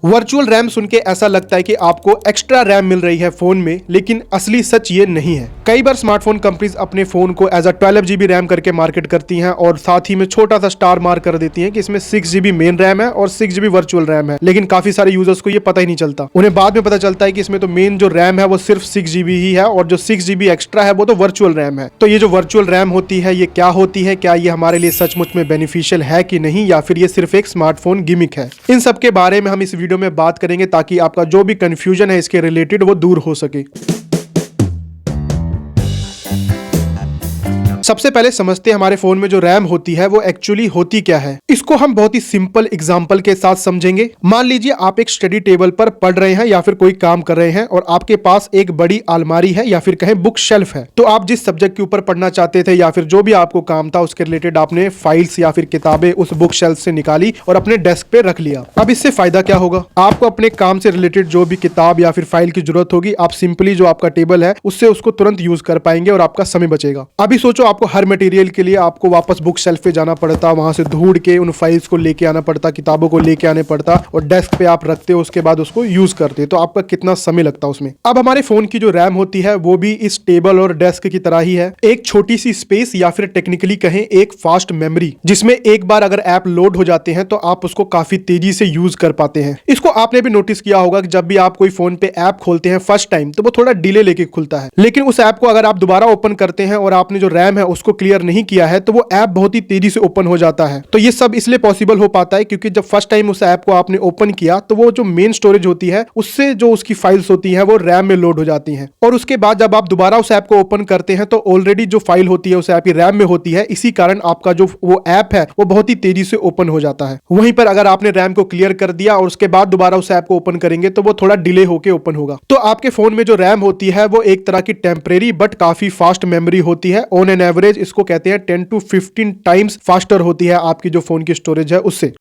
Virtual RAM सुन के ऐसा लगता है कि आपको एक्स्ट्रा रैम मिल रही है फोन में, लेकिन असली सच ये नहीं है। कई बार स्मार्टफोन कंपनीज अपने फोन को एज अ 12 GB रैम करके मार्केट करती हैं और साथ ही में छोटा सा स्टार मार्क कर देती हैं कि इसमें 6 GB मेन रैम है और 6 GB वर्चुअल रैम है। लेकिन काफी सारे यूजर्स को ये पता ही नहीं चलता। उन्हें बाद में पता चलता है कि इसमें तो मेन जो रैम है वो सिर्फ 6 GB ही है और जो 6 GB एक्स्ट्रा है वो तो वर्चुअल रैम है। तो ये जो वर्चुअल रैम होती है ये क्या होती है, क्या ये हमारे लिए सचमुच में बेनिफिशियल है कि नहीं, या फिर ये सिर्फ एक स्मार्टफोन गिमिक है। इन सब के बारे में हम इस वीडियो में बात करेंगे ताकि आपका जो भी कंफ्यूजन है इसके रिलेटेड वो दूर हो सके। सबसे पहले समझते हैं हमारे फोन में जो रैम होती है वो एक्चुअली होती क्या है। इसको हम बहुत ही सिंपल एग्जांपल के साथ समझेंगे। मान लीजिए आप एक स्टडी टेबल पर पढ़ रहे हैं या फिर कोई काम कर रहे हैं और आपके पास एक बड़ी अलमारी है या फिर कहें बुक शेल्फ है। तो आप जिस सब्जेक्ट के ऊपर पढ़ना चाहते थे या फिर जो भी आपको काम था उसके रिलेटेड आपने फाइल्स या फिर किताबें उस बुक शेल्फ से निकाली और अपने डेस्क पे रख लिया। अब इससे फायदा क्या होगा? आपको अपने काम से रिलेटेड जो भी किताब या फिर फाइल की जरूरत होगी, आप सिंपली जो आपका टेबल है उससे उसको तुरंत यूज कर पाएंगे और आपका समय बचेगा। अभी सोचो आपको हर मटेरियल के लिए आपको वापस बुक शेल्फ पे जाना पड़ता, वहां से ढूंढ के उन फाइल्स को लेके आना पड़ता, किताबों को लेके आने पड़ता और डेस्क पे आप रखते हो, उसके बाद उसको यूज करते, तो आपका कितना समय लगता उसमें। अब हमारे फोन की जो रैम होती है वो भी इस टेबल और डेस्क की तरह ही है, एक छोटी सी स्पेस या फिर टेक्निकली कहें एक फास्ट मेमोरी, जिसमें एक बार अगर ऐप लोड हो जाते हैं तो आप उसको काफी तेजी से यूज कर पाते हैं। इसको आपने भी नोटिस किया होगा कि जब भी आप कोई फोन पे ऐप खोलते हैं फर्स्ट टाइम तो वो थोड़ा डिले लेके खुलता है, लेकिन उस ऐप को अगर आप दोबारा ओपन करते हैं और आपने जो रैम है उसको क्लियर नहीं किया है तो वो ऐप बहुत ही तेजी से ओपन हो जाता है। तो ये सब इसलिए पॉसिबल हो पाता है क्योंकि जब फर्स्ट टाइम उस ऐप को आपने ओपन किया तो वो जो मेन स्टोरेज होती है उससे जो उसकी फाइल्स होती हैं वो रैम में लोड हो जाती हैं, और उसके बाद जब आप दोबारा उस ऐप को ओपन करते हैं तो ऑलरेडी जो फाइल होती है उस ऐप की रैम में होती है। इसी कारण आपका जो वो ऐप है वो बहुत ही तेजी से ओपन हो जाता है। वहीं पर अगर आपने रैम को क्लियर कर दिया और उसके बाद दोबारा उस ऐप को ओपन करेंगे तो वो थोड़ा डिले होकर ओपन होगा। तो आपके फोन में जो रैम होती है वो एक तरह की टेम्परेरी बट काफी फास्ट मेमोरी होती है। ऑन एन एवरेज इसको कहते हैं 10 to 15 टाइम्स फास्टर होती है आपकी जो फोन की स्टोरेज है उससे।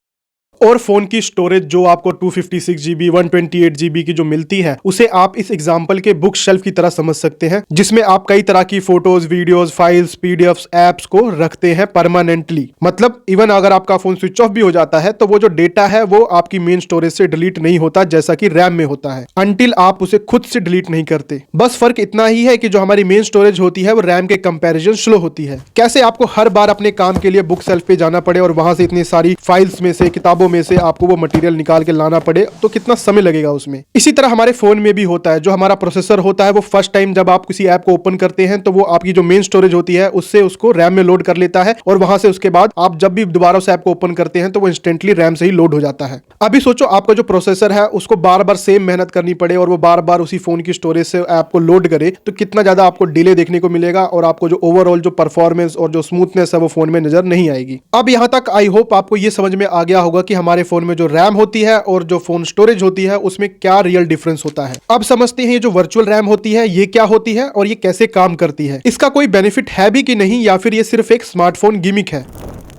और फोन की स्टोरेज जो आपको 256 GB 128 GB की जो मिलती है उसे आप इस एग्जांपल के बुक शेल्फ की तरह समझ सकते हैं, जिसमें आप कई तरह की photos, videos, files, PDFs, apps को रखते हैं परमानेंटली। मतलब इवन अगर आपका फोन स्विच ऑफ भी हो जाता है तो वो जो डेटा है वो आपकी मेन स्टोरेज से डिलीट नहीं होता जैसा कि रैम में होता है, अनटिल आप उसे खुद से डिलीट नहीं करते। बस फर्क इतना ही है कि जो हमारी मेन स्टोरेज होती है वो रैम के कंपेरिजन स्लो होती है। कैसे आपको हर बार अपने काम के लिए बुक शेल्फ पे जाना पड़े और वहां से इतनी सारी फाइल्स में से, किताबों में से आपको वो मटेरियल निकाल के लाना पड़े तो कितना समय लगेगा उसमें। इसी तरह हमारे फोन में भी होता है। जो हमारा प्रोसेसर होता है वो फर्स्ट टाइम जब आप किसी ऐप को ओपन करते हैं तो वो आपकी जो मेन स्टोरेज होती है उससे उसको रैम में लोड कर लेता है और वहां से उसके बाद आप जब भी दोबारा उस ऐप को ओपन करते हैं तो वो इंस्टेंटली रैम से ही लोड हो जाता है। अभी सोचो आपका जो प्रोसेसर है उसको बार बार सेम मेहनत करनी पड़े और वो बार बार उसी फोन की स्टोरेज से ऐप को लोड करे तो कितना ज्यादा आपको डिले देखने को मिलेगा और आपको जो ओवरऑल जो परफॉर्मेंस और जो स्मूथनेस है वो फोन में नजर नहीं आएगी। अब यहां तक आई होप आपको ये समझ में आ गया होगा कि हमारे फोन में जो रैम होती है और जो फोन स्टोरेज होती है उसमें क्या रियल डिफरेंस होता है। अब समझते हैं ये जो वर्चुअल रैम होती है ये क्या होती है और ये कैसे काम करती है, इसका कोई बेनिफिट है भी कि नहीं, या फिर ये सिर्फ एक स्मार्टफोन गिमिक है।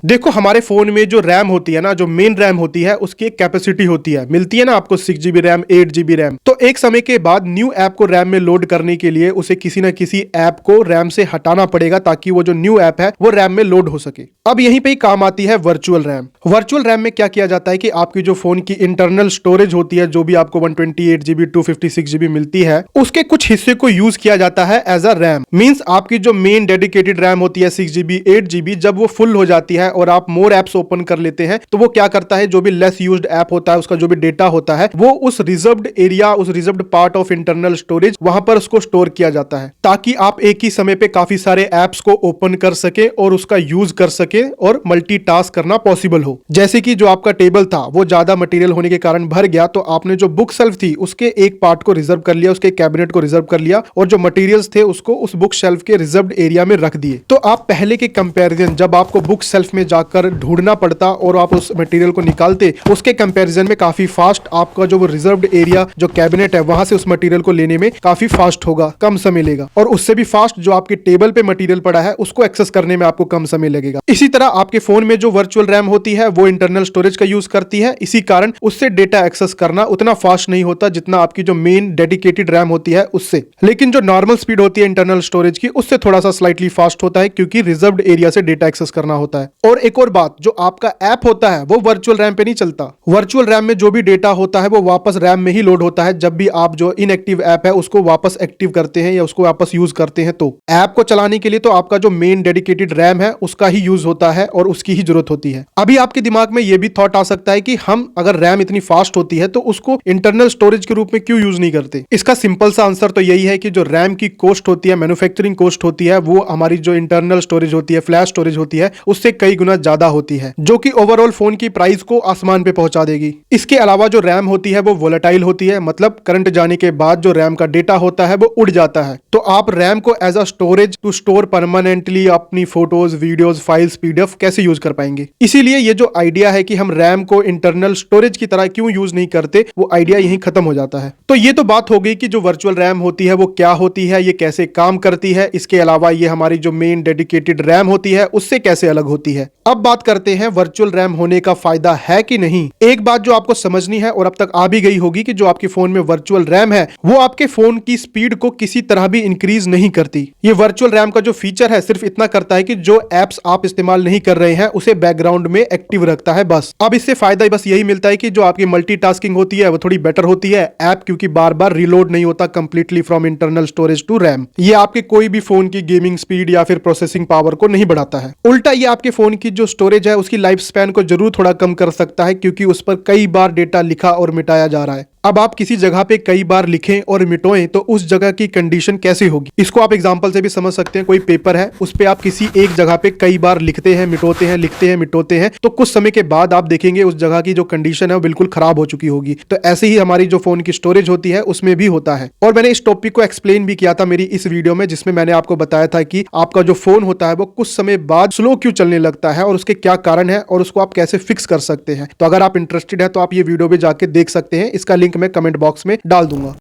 देखो हमारे फोन में जो रैम होती है ना, जो मेन रैम होती है उसकी एक कैपेसिटी होती है, मिलती है ना आपको 6 GB रैम, 8 GB रैम। तो एक समय के बाद न्यू ऐप को रैम में लोड करने के लिए उसे किसी ना किसी ऐप को रैम से हटाना पड़ेगा ताकि वो जो न्यू ऐप है वो रैम में लोड हो सके। अब यहीं पे ही काम आती है वर्चुअल रैम। वर्चुअल रैम में क्या किया जाता है कि आपकी जो फोन की इंटरनल स्टोरेज होती है, जो भी आपको 128 GB 256 GB मिलती है, उसके कुछ हिस्से को यूज किया जाता है एज अ रैम। मींस आपकी जो मेन डेडिकेटेड रैम होती है 6 GB 8 GB, जब वो फुल हो जाती है और आप मोर एप्स ओपन कर लेते हैं तो वो क्या करता है, जो भी लेस यूज्ड ऐप होता है उसका जो भी डेटा होता है वो उस रिजर्व्ड एरिया, उस reserved part of internal storage वहां पर उसको स्टोर किया जाता है ताकि आप एक ही समय पे काफी सारे एप्स को ओपन कर सके और उसका यूज कर सके और मल्टीटास्क करना पॉसिबल हो। जैसे कि जो आपका टेबल था वो ज्यादा मटेरियल होने के कारण भर गया तो आपने जो बुक शेल्फ थी उसके एक पार्ट को रिजर्व कर लिया, उसके कैबिनेट को रिजर्व कर लिया और जो मटेरियल्स थे उसको उस बुक शेल्फ के रिजर्व्ड एरिया में रख दिए। तो आप पहले के कंपैरिजन जब आपको बुक शेल्फ में जाकर ढूंढना पड़ता और आप उस मटेरियल को निकालते, उसके कंपैरिजन में काफी फास्ट आपका जो रिजर्व्ड एरिया जो कैबिनेट है वहां से उस मटेरियल को लेने में काफी फास्ट होगा, कम समय लेगा। और उससे भी फास्ट जो आपके टेबल पे मटेरियल पड़ा है उसको एक्सेस करने में आपको कम समय लगेगा। इसी तरह आपके फोन में जो वर्चुअल रैम होती है वो इंटरनल स्टोरेज का यूज करती है, इसी कारण उससे डेटा एक्सेस करना उतना फास्ट नहीं होता जितना आपकी जो मेन डेडिकेटेड रैम होती है उससे। लेकिन जो नॉर्मल स्पीड होती है इंटरनल स्टोरेज की उससे थोड़ा सा स्लाइटली फास्ट होता है क्योंकि रिजर्व्ड एरिया से डेटा एक्सेस करना होता है। और एक और बात, जो आपका ऐप होता है वो वर्चुअल रैम पे नहीं चलता। वर्चुअल रैम में जो भी डेटा होता है वो वापस रैम में ही लोड होता है जब भी आप जो इनएक्टिव ऐप है उसको वापस एक्टिव करते हैं या उसको वापस यूज करते हैं। तो ऐप को चलाने के लिए तो आपका जो मेन डेडिकेटेड रैम है उसका ही यूज होता है और उसकी ही जरूरत होती है। अभी आपके दिमाग में यह भी थॉट आ सकता है कि हम अगर रैम इतनी फास्ट होती है तो उसको इंटरनल स्टोरेज के रूप में क्यों यूज नहीं करते। इसका सिंपल सा आंसर तो यही है कि जो रैम की कॉस्ट होती है, मैन्युफैक्चरिंग कॉस्ट होती है, वो हमारी जो इंटरनल स्टोरेज होती है, फ्लैश स्टोरेज होती है, उससे कई गुना ज्यादा होती है, जो कि ओवरऑल फोन की प्राइस को आसमान पे पहुंचा देगी। इसके अलावा जो रैम होती है वो वोलेटाइल होती है, मतलब करंट जाने के बाद जो रैम का डेटा होता है वो उड़ जाता है। तो आप रैम को as a storage to store permanently अपनी फोटोज, वीडियोज, फाइल्स, पीडीएफ कैसे यूज कर पाएंगे। इसीलिए ये जो आइडिया है कि हम रैम को इंटरनल स्टोरेज की तरह क्यों यूज नहीं करते, वो आइडिया यहीं खत्म हो जाता है। तो ये तो बात हो गई कि जो वर्चुअल रैम होती है वो क्या होती है, ये कैसे काम करती है। इसके अलावा ये हमारी जो मेन डेडिकेटेड रैम होती है उससे कैसे अलग होती है। अब बात करते हैं वर्चुअल रैम होने का फायदा है कि नहीं। एक बात जो आपको समझनी है और अब तक आ भी गई होगी कि जो आपके फोन में वर्चुअल रैम है वो आपके फोन की स्पीड को किसी तरह भी इंक्रीज नहीं करती। ये वर्चुअल रैम का जो फीचर है सिर्फ इतना करता है कि जो एप्स आप इस्तेमाल नहीं कर रहे हैं उसे बैकग्राउंड में एक्टिव रखता है, बस। अब इससे फायदा बस यही मिलता है कि जो आपकी मल्टीटास्किंग होती है वो थोड़ी बेटर होती है। ऐप क्योंकि बार बार रिलोड नहीं होता completely from internal storage to RAM. ये आपके कोई भी फोन की गेमिंग स्पीड या फिर प्रोसेसिंग पावर को नहीं बढ़ाता है। उल्टा ये आपके फोन की जो स्टोरेज है उसकी लाइफ स्पैन को जरूर थोड़ा कम कर सकता है, क्योंकि उस पर कई बार डेटा लिखा और मिटाया जा रहा है। अब आप किसी जगह पे कई बार लिखें और मिटोएं तो उस जगह की कंडीशन कैसे होगी, इसको आप एग्जांपल से भी समझ सकते हैं। कोई पेपर है, उस पे आप किसी एक जगह पे कई बार लिखते हैं, मिटोते हैं, लिखते हैं, मिटोते हैं, तो कुछ समय के बाद आप देखेंगे उस जगह की जो कंडीशन है वो बिल्कुल खराब हो चुकी होगी। तो ऐसे ही हमारी जो फोन की स्टोरेज होती है उसमें भी होता है। और मैंने इस टॉपिक को एक्सप्लेन भी किया था मेरी इस वीडियो में, जिसमें मैंने आपको बताया था कि आपका जो फोन होता है वो कुछ समय बाद स्लो क्यों चलने लगता है और उसके क्या कारण है और उसको आप कैसे फिक्स कर सकते हैं। तो अगर आप इंटरेस्टेड है तो आप ये वीडियो भी जाके देख सकते हैं, इसका लिंक मैं कमेंट बॉक्स में डाल दूंगा।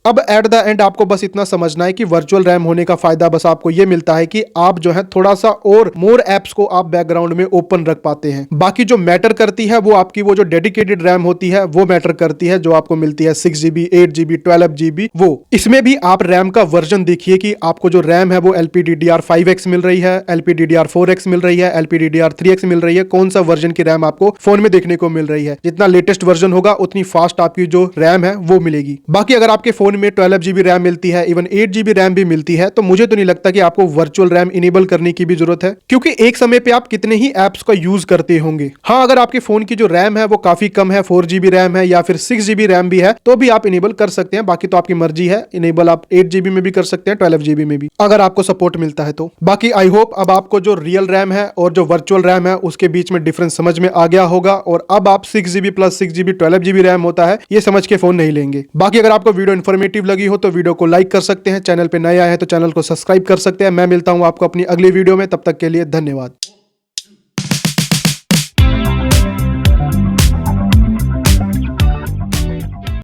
अब एट द एंड आपको बस इतना समझना है कि वर्चुअल रैम होने का फायदा बस आपको ये मिलता है कि आप जो है थोड़ा सा और मोर एप्स को आप बैकग्राउंड में ओपन रख पाते हैं। बाकी जो मैटर करती है वो आपकी वो जो डेडिकेटेड रैम होती है वो मैटर करती है, जो आपको मिलती है 6GB, 8GB, 12GB। वो इसमें भी आप रैम का वर्जन देखिए कि आपको जो रैम है वो LPDDR5X मिल रही है, LPDDR4X मिल रही है, LPDDR3X मिल रही है। कौन सा वर्जन की रैम आपको फोन में देखने को मिल रही है। जितना लेटेस्ट वर्जन होगा उतनी फास्ट आपकी जो रैम है वो मिलेगी। बाकी अगर आपके फोन में 12GB रैम मिलती है, इवन 8GB रैम भी मिलती है, तो मुझे तो नहीं लगता कि आपको वर्चुअल रैम इनेबल करने की भी जरूरत है, क्योंकि एक समय पे आप कितने ही एप्स का यूज करते होंगे। हाँ, अगर आपके फोन की जो रैम है वो काफी कम है, 4GB रैम है या फिर 6GB रैम भी है, तो भी आप इनेबल कर सकते हैं। बाकी तो आपकी मर्जी है, इनेबल आप 8GB में भी कर सकते हैं, 12GB में भी, अगर आपको सपोर्ट मिलता है तो। बाकी आई होप अब आपको जो रियल रैम है और जो वर्चुअल रैम है उसके बीच में डिफरेंस समझ में आ गया होगा, और अब आप 6GB plus 6GB 12GB RAM होता है ये समझ के फोन नहीं लेंगे। बाकी अगर आपको वीडियो इन्फॉर्मेटिव लगी हो तो वीडियो को लाइक कर सकते हैं, चैनल पे नए आए हैं तो चैनल को सब्सक्राइब कर सकते हैं। मैं मिलता हूं आपको अपनी अगली वीडियो में, तब तक के लिए धन्यवाद।